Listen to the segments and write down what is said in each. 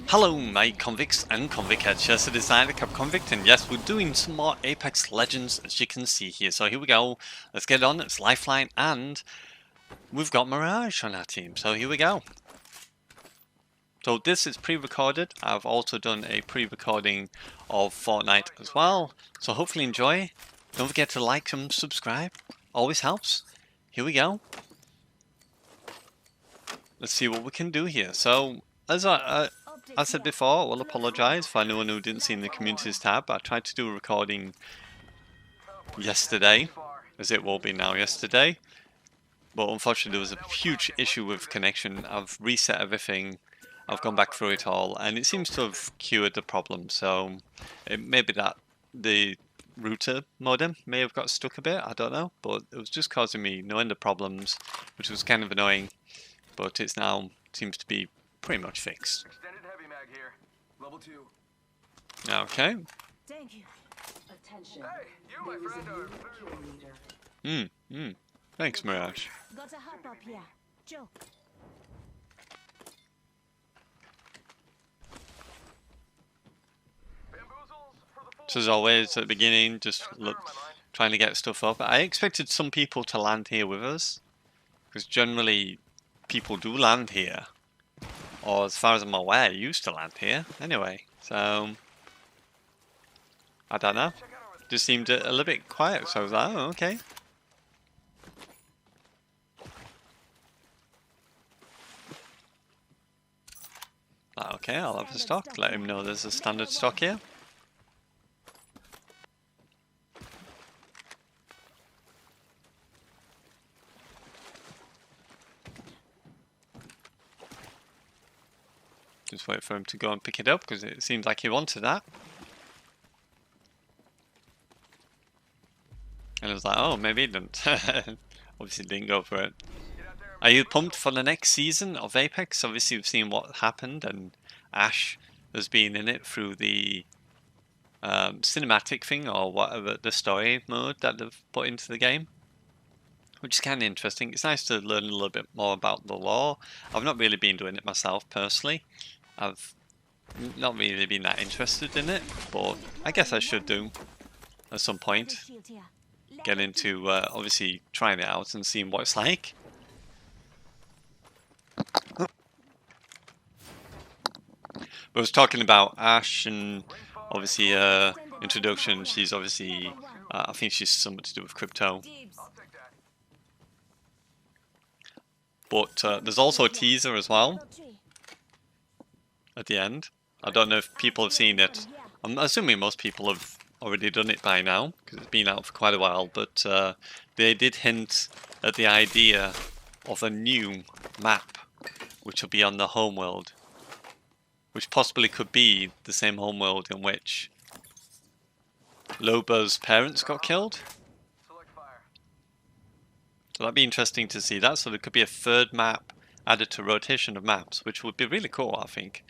Hello my convicts and convicettes, just it is I, the kappa convict, and yes, we're doing some more Apex Legends as you can see here. So here we go, let's get on, it's Lifeline, and we've got Mirage on our team, so here we go. So this is pre-recorded. I've also done a pre-recording of Fortnite as well, so hopefully enjoy. Don't forget to like and subscribe, always helps. Here we go. Let's see what we can do here. So as I said before, I will apologise for anyone who didn't see in the communities tab. I tried to do a recording yesterday, as it will be now yesterday, but unfortunately there was a huge issue with connection. I've reset everything, I've gone back through it all, and it seems to have cured the problem. So it may be that the router modem may have got stuck a bit, I don't know, but it was just causing me no end of problems, which was kind of annoying, but it's now seems to be pretty much fixed. Extended heavy mag here. Level 2. Okay. Thank you. Attention. Hey, you my friend are... Thanks, Mirage. Got a hop up here. Joe. So as always, at the beginning, just trying to get stuff up. I expected some people to land here with us, because generally people do land here, or as far as I'm aware, used to land here anyway. So I don't know. Just seemed a little bit quiet, so I was like, oh, okay. Okay, I'll have a stock. Let him know there's a standard stock here. Just wait for him to go and pick it up, because it seems like he wanted that. And I was like, oh, maybe he didn't. Obviously didn't go for it. Are you pumped for the next season of Apex? Obviously you've seen what happened, and Ash has been in it through the cinematic thing, or whatever, the story mode that they've put into the game, which is kind of interesting. It's nice to learn a little bit more about the lore. I've not really been doing it myself personally. I've not really been that interested in it, but I guess I should do at some point. Get into obviously trying it out and seeing what it's like. But I was talking about Ash and obviously introduction. She's obviously I think she's something to do with crypto. But there's also a teaser as well at the end. I don't know if people have seen it. I'm assuming most people have already done it by now, because it's been out for quite a while, but they did hint at the idea of a new map which will be on the homeworld, which possibly could be the same homeworld in which Loba's parents got killed. So that'd be interesting to see that. So there could be a third map added to rotation of maps, which would be really cool, I think.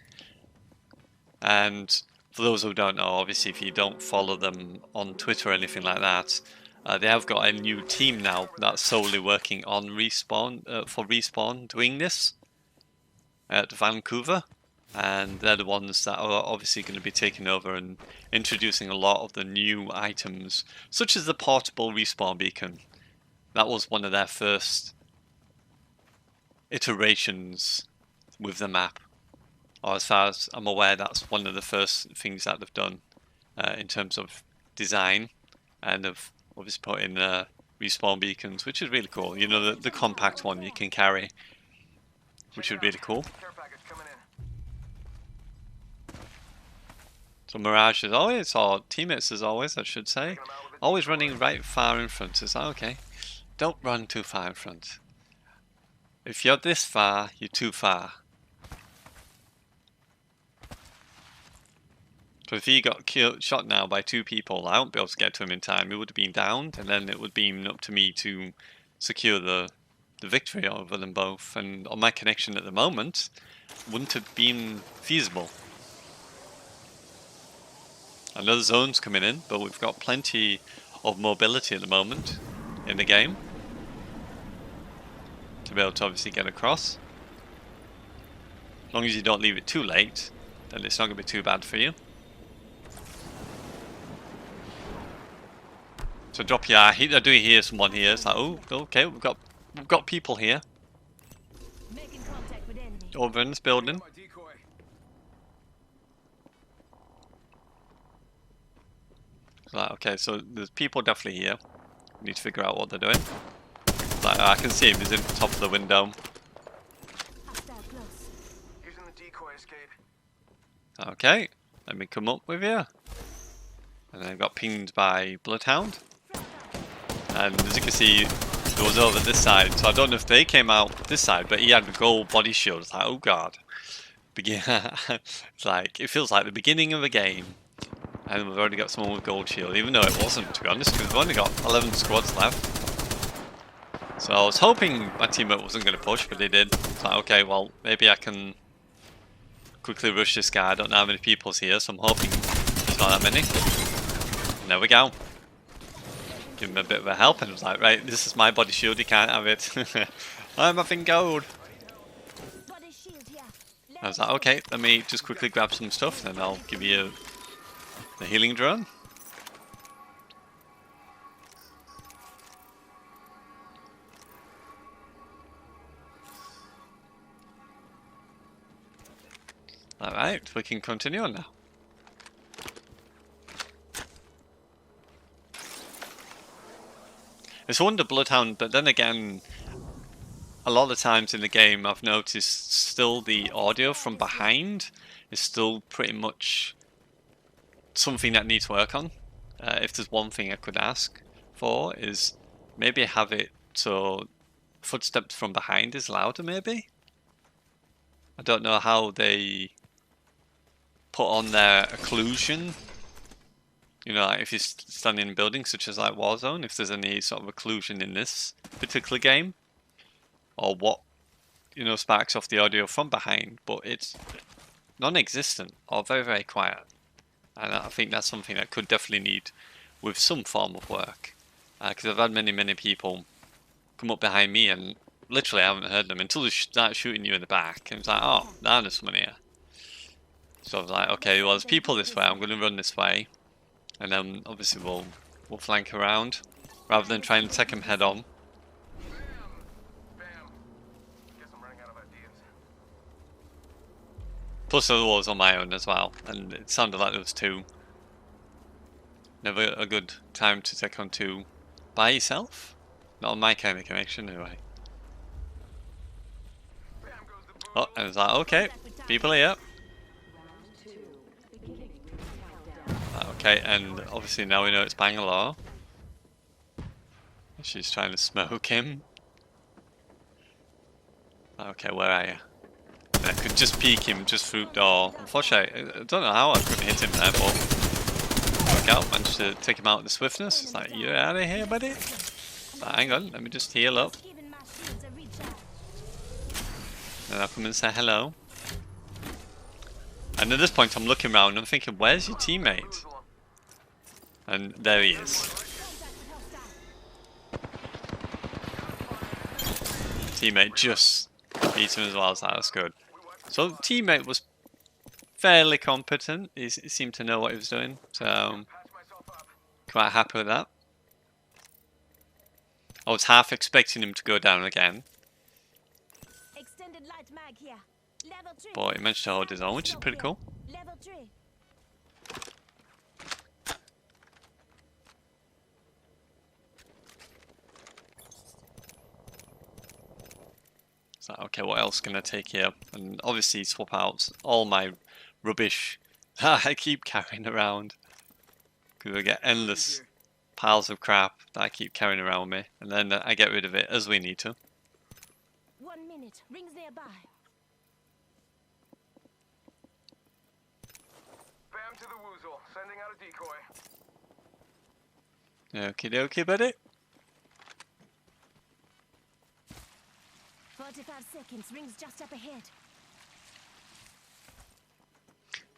And for those who don't know, obviously if you don't follow them on Twitter or anything like that, they have got a new team now that's solely working on Respawn, for Respawn doing this at Vancouver. And they're the ones that are obviously going to be taking over and introducing a lot of the new items, such as the portable respawn beacon. That was one of their first iterations with the map. Or as far as I'm aware, that's one of the first things that they've done in terms of design, and they've obviously put in respawn beacons, which is really cool. You know, the compact one you can carry, which is really cool. So Mirage as always, or teammates as always, I should say, always running right far in front. It's like, okay, don't run too far in front. If you're this far, you're too far. So if he got shot now by two people, I won't be able to get to him in time. He would have been downed, and then it would be up to me to secure the victory over them both. And on my connection at the moment, wouldn't have been feasible. Another zone's coming in, but we've got plenty of mobility at the moment in the game to be able to obviously get across. As long as you don't leave it too late, then it's not going to be too bad for you. So drop your. I do hear someone here. It's like, oh, okay, we've got people here Making contact with enemy. over in this building. My decoy. Like, okay, so there's people definitely here. We need to figure out what they're doing. Like, I can see him. He's in the top of the window. Hostile close. Using the decoy escape. Okay, let me come up with you. And then I got pinged by Bloodhound. And as you can see, it was over this side. So I don't know if they came out this side, but he had a gold body shield. It's like, oh god. It's like, it feels like the beginning of a game. And we've already got someone with gold shield, even though it wasn't, to be honest, because we've only got 11 squads left. So I was hoping my teammate wasn't going to push, but they did. It's like, okay, well, maybe I can quickly rush this guy. I don't know how many people's here, so I'm hoping there's not that many. And there we go. Give him a bit of a help, and I was like, right, this is my body shield, you can't have it. I'm having gold. Body shield here. I was like, okay, let me just quickly grab some stuff, and then I'll give you the healing drone. Alright, we can continue on now. It's a wonder Bloodhound, but then again, a lot of times in the game I've noticed still the audio from behind is still pretty much something that needs work on. If there's one thing I could ask for is maybe have it so footsteps from behind is louder maybe? I don't know how they put on their occlusion. You know, like if you're standing in buildings such as like Warzone, if there's any sort of occlusion in this particular game, or what, you know, sparks off the audio from behind, but it's non-existent or very, very quiet. And I think that's something that could definitely need with some form of work. Because I've had many people come up behind me and literally I haven't heard them until they start shooting you in the back. And it's like, oh, now there's someone here. So I was like, okay, well there's people this way, I'm going to run this way. And then obviously we'll flank around rather than trying to take them head on. Bam. Guess I'm running out of ideas. Plus there was on my own as well, and it sounded like there was two. Never a good time to take on two by yourself. Not on my kind of connection anyway. Bam goes the boom. Oh, and it's like, okay, people here. Okay, and obviously now we know it's Bangalore. She's trying to smoke him. Okay, where are you? I could just peek him just through the door. Unfortunately, I don't know how I couldn't hit him there, but work out. Managed to take him out with the swiftness. It's like, you're out of here, buddy. But hang on, let me just heal up. Giving my shields a recharge. Then I'll come and say hello. And at this point, I'm looking around and I'm thinking, where's your teammate? And there he is. Teammate just beat him as well, so that's good. So teammate was fairly competent. He seemed to know what he was doing, so Patch myself up. quite happy with that. I was half expecting him to go down again, Extended light mag here. Level 3. but he managed to hold his own, which is pretty cool. Level 3. So okay, what else can I take here? And obviously swap out all my rubbish that I keep carrying around, because I get endless piles of crap that I keep carrying around with me, and then I get rid of it as we need to. 1 minute. Rings nearby. Bam to the woozle. Sending out a decoy. Okie dokie, buddy. 45 seconds. Rings just up ahead.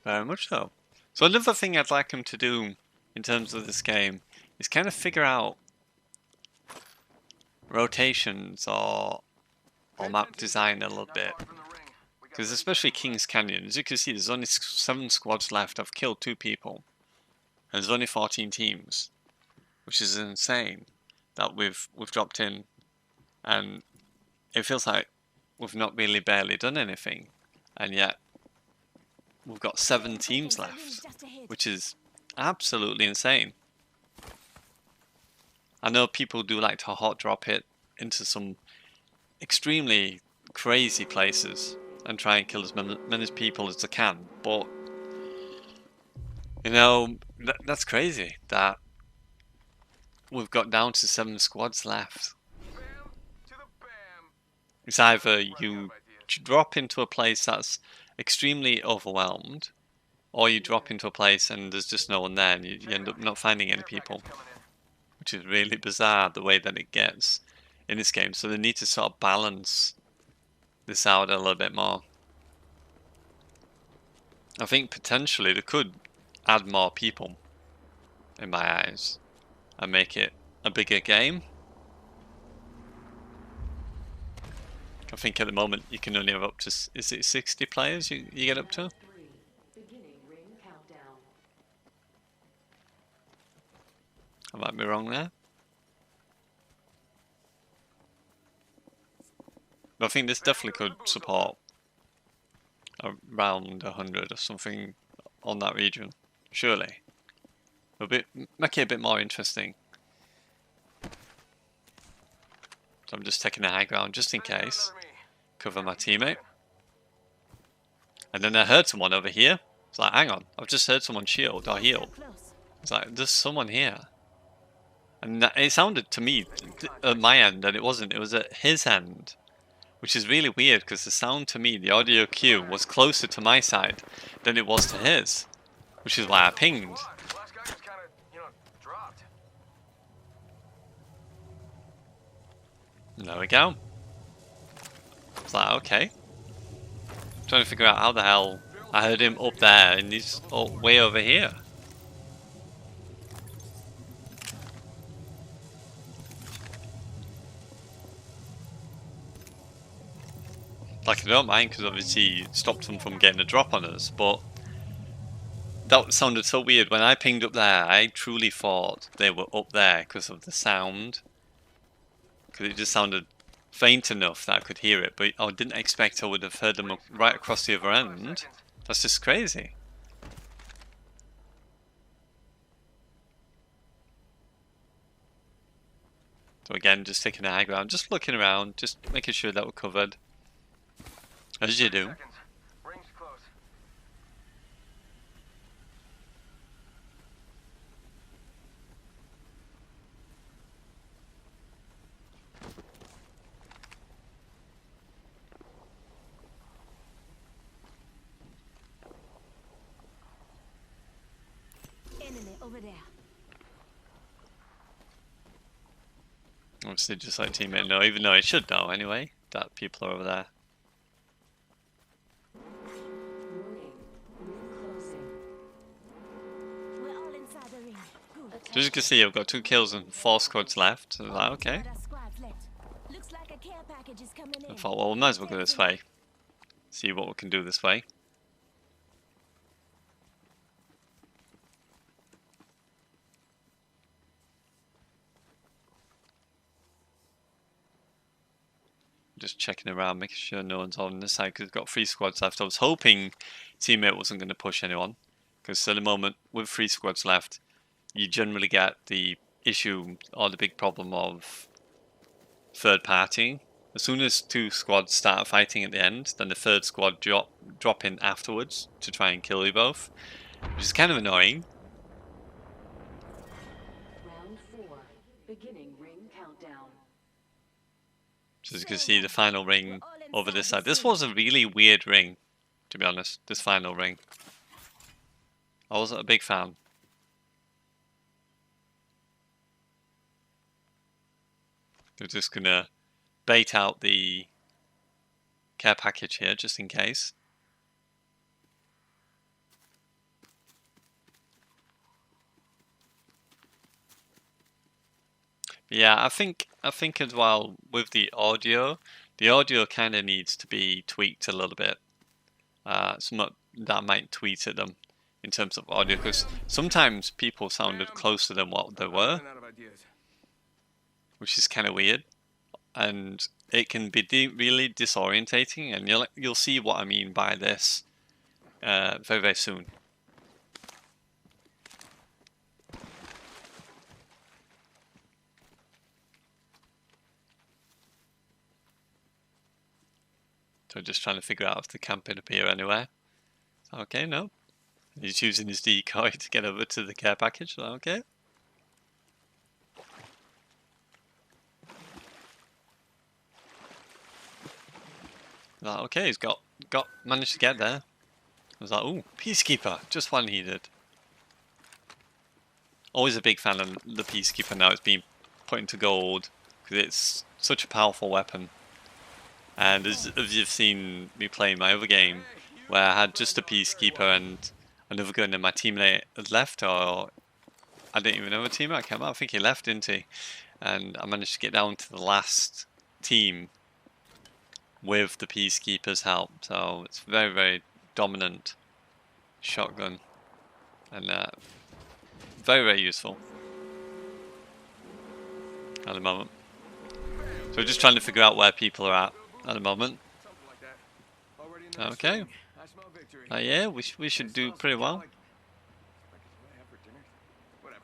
Very much so. So another thing I'd like him to do in terms of this game is kind of figure out rotations or map design a little bit. Because especially King's Canyon, as you can see, there's only 7 squads left. I've killed 2 people. And there's only 14 teams, which is insane that we've dropped in, and it feels like we've not really barely done anything, and yet we've got 7 teams left, which is absolutely insane. I know people do like to hot drop it into some extremely crazy places and try and kill as many people as they can, but you know, that's crazy that we've got down to 7 squads left. Bam to the bam. It's either you drop into a place that's extremely overwhelmed, or you drop into a place and there's just no one there and you end up not finding any people, which is really bizarre the way that it gets in this game. So they need to sort of balance this out a little bit more. I think potentially they could add more people, in my eyes, and make it a bigger game. I think at the moment you can only have up to, is it 60 players you get up to? I might be wrong there. But I think this definitely could support around 100 or something on that region, surely. Make it a bit more interesting. So I'm just taking the high ground just in case. Cover my teammate. And then I heard someone over here. It's like, hang on, I've just heard someone shield or heal. It's like, there's someone here. And it sounded to me at my end, and it wasn't. It was at his end. Which is really weird, because the sound to me, the audio cue, was closer to my side than it was to his. Which is why I pinged. Last guy just kind of, dropped. There we go. It's like, okay. Trying to figure out how the hell I heard him up there and he's way over here. Like, I don't mind because obviously it stopped them from getting a drop on us, but that sounded so weird. When I pinged up there, I truly thought they were up there because of the sound. Because it just sounded faint enough that I could hear it, but I didn't expect I would have heard them right across the other end. That's just crazy. So again, just taking the high ground, just looking around, just making sure that we're covered. As you do. Rings close. Enemy over there. Obviously, just like teammate know, even though I should know anyway, that people are over there. We're all inside the ring. Good. As you can see, I've got 2 kills and 4 squads left. So I was like, okay. Got a squad left. Looks like a care package is coming in. I thought, well, we might as well go this way. See what we can do this way. Just checking around, making sure no one's on this side because we've got 3 squads left. I was hoping teammate wasn't going to push anyone because at the moment, with 3 squads left, you generally get the issue or the big problem of third party. As soon as 2 squads start fighting at the end, then the 3rd squad drop in afterwards to try and kill you both, which is kind of annoying. Round 4, beginning ring countdown. So as you can see, the final ring over this side. This was a really weird ring, to be honest, this final ring. I wasn't a big fan. We're just gonna bait out the care package here, just in case. But yeah, I think as well with the audio kind of needs to be tweaked a little bit Something that I might tweet at them in terms of audio, because sometimes people sounded closer than what they were, Ran out of ideas. which is kind of weird, and it can be really disorientating, and you'll see what I mean by this very, very soon. So just trying to figure out if the camp can appear anywhere. Okay, no. He's using his decoy to get over to the care package. Okay. Okay, he's got managed to get there. I was like, ooh, Peacekeeper, just what I needed. Always a big fan of the Peacekeeper now. It's been put into gold because it's such a powerful weapon. And as you've seen me play my other game, where I had just a Peacekeeper and another gun, and my teammate had left, or I didn't even know a teammate. I can't remember. I think he left, didn't he? And I managed to get down to the last team with the Peacekeeper's help. So it's very, very dominant shotgun, and very, very useful at the moment. So we're just trying to figure out where people are at the moment. Something like that. Already in the Okay. swing. I smell victory. Yeah, we should do pretty well. Like it's what I have for dinner. Whatever.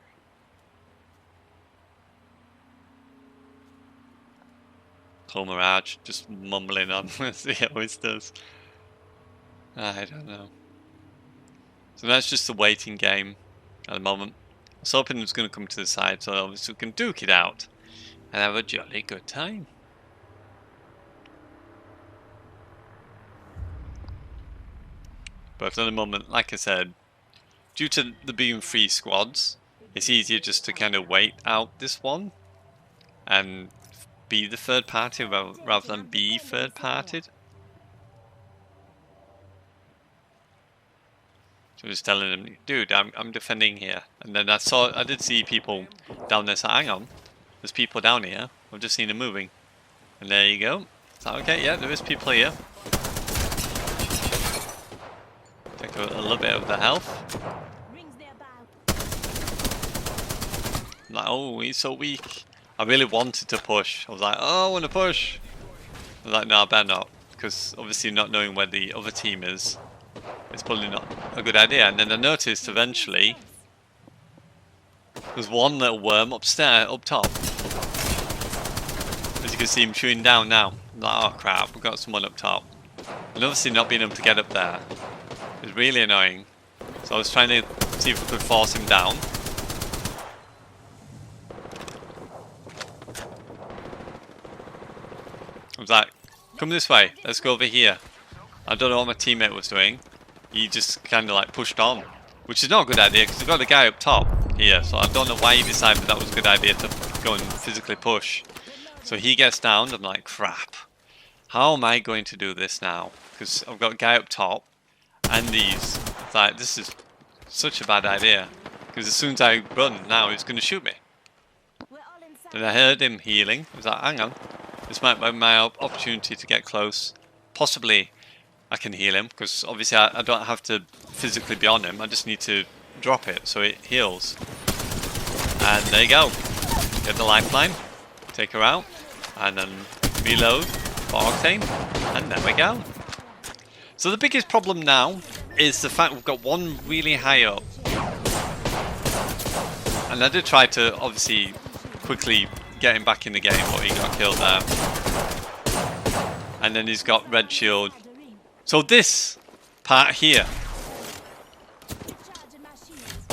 Cool Mirage just mumbling on as he always does. I don't know. So that's just a waiting game at the moment. I was hoping it was going to come to the side, so obviously we can duke it out and have a jolly good time. But at the moment, like I said, due to there being 3 squads, it's easier just to kind of wait out this one and be the third party rather than be third partied. So just telling them, dude, I'm defending here. And then I did see people down there, so hang on, there's people down here. I've just seen them moving. And there you go. So okay, yeah, there is people here. Take a little bit of the health. Rings their bow. Like, oh, he's so weak. I really wanted to push. I was like, oh, I want to push. I was like, no, I better not. Because obviously not knowing where the other team is, it's probably not a good idea. And then I noticed eventually there's one little worm upstairs, up top. As you can see him chewing down now. I'm like, oh crap, we've got someone up top. And obviously not being able to get up there is really annoying. So I was trying to see if we could force him down. I was like, come this way, let's go over here. I don't know what my teammate was doing. He just kind of like pushed on, which is not a good idea because we've got a guy up top here. So I don't know why he decided that was a good idea to go and physically push. So he gets down. I'm like, crap. How am I going to do this now? Because I've got a guy up top and these. It's like, this is such a bad idea. Because as soon as I run now, he's going to shoot me. We're all inside. Then I heard him healing. I was like, hang on. This might be my opportunity to get close. Possibly I can heal him, because obviously I don't have to physically be on him. I just need to drop it so it heals. And there you go. Get the lifeline. Take her out. And then reload for Octane. And there we go. So the biggest problem now is the fact we've got one really high up. And I did try to obviously quickly get him back in the game, but he got killed there. And then he's got red shield. So this part here, Charging my shields.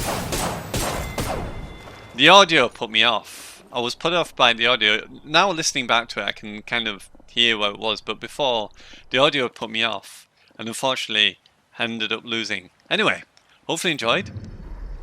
the audio put me off. I was put off by the audio. Now listening back to it, I can kind of hear what it was, but before, the audio put me off. And unfortunately, ended up losing. Anyway, hopefully you enjoyed.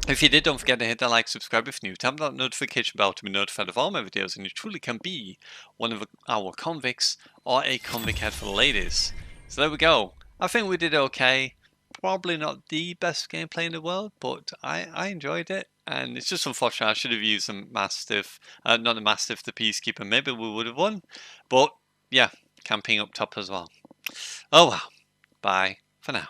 If you did, don't forget to hit that like, subscribe if new, tap that notification bell to be notified of all my videos, and you truly can be one of our convicts or a convict head for the ladies. So there we go. I think we did okay. Probably not the best gameplay in the world, but I enjoyed it. And it's just unfortunate I should have used the Mastiff, not the Mastiff, the Peacekeeper. Maybe we would have won. But yeah, camping up top as well. Oh well. Bye for now.